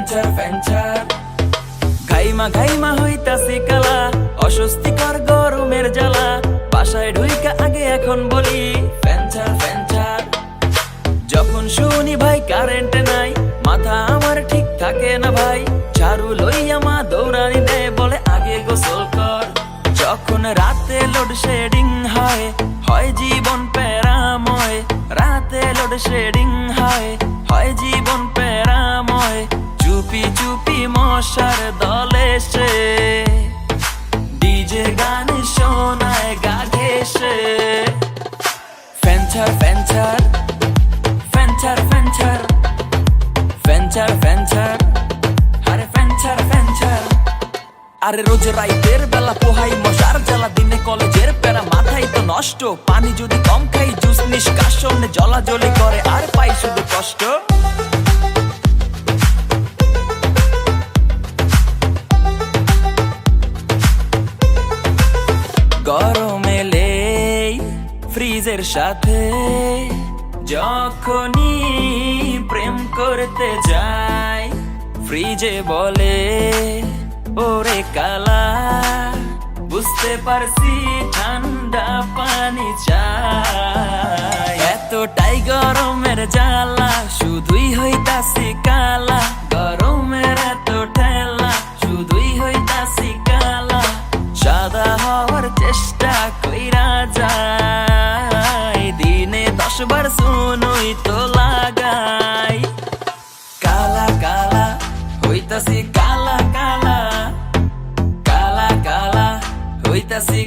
ফ্যানচার ফ্যানচার ঘাইমা ঘাইমা হইতাছি কালা অস্বস্তিকর গরমের জ্বালা বাসায় ঢুইকা আগে এখন বলি ফ্যানচার ফ্যানচার যখন শুনি ভাই কারেন্ট নাই মাথা আমার ঠিক থাকে না ভাই ঝাড়ু লইয়া মা দৌড়ানি দেয় বলে আগে গোসল কর যখন রাতে লোডশেডিং হয় হয় জীবন প্যারাময় রাতে লোডশেডিং হয় হয় জীবন প্যারাময় চুপি চুপি মশার দলে সে ডিজে গান শোনায় গা ঘেঁষে ফ্যানচার ফ্যানচার ফ্যানচার ফ্যানচার ফ্যানচার ফ্যানচার আরে ফ্যানচার ফ্যানচার আরে রোজ রাইতের বেলা পোহাই মশার জ্বালা দিনে কলেজের প্যারা মাথায় তো নষ্ট পানি যদি কম খাই জুস নিষ্কাশনে জলাজলি করে আর পাই শুধু কষ্ট গরম এলেই ফ্রিজের সাথে যখনই প্রেম করতে যাই ফ্রিজে বলে ওরে কালা বুঝতে পারছি ঠান্ডা পানি চাই এতটাই গরমের জ্বালা শুধুই হইতাছি কালা গরমের এত ঠেলা শুধুই হইতাছি কালা সাদা হওয়ার চেষ্টা কইরা যায় দিনে 10 বার শুনুই তো লাগাই কালা কালা হইতাছি কালা কালা কালা কালা হইতাছি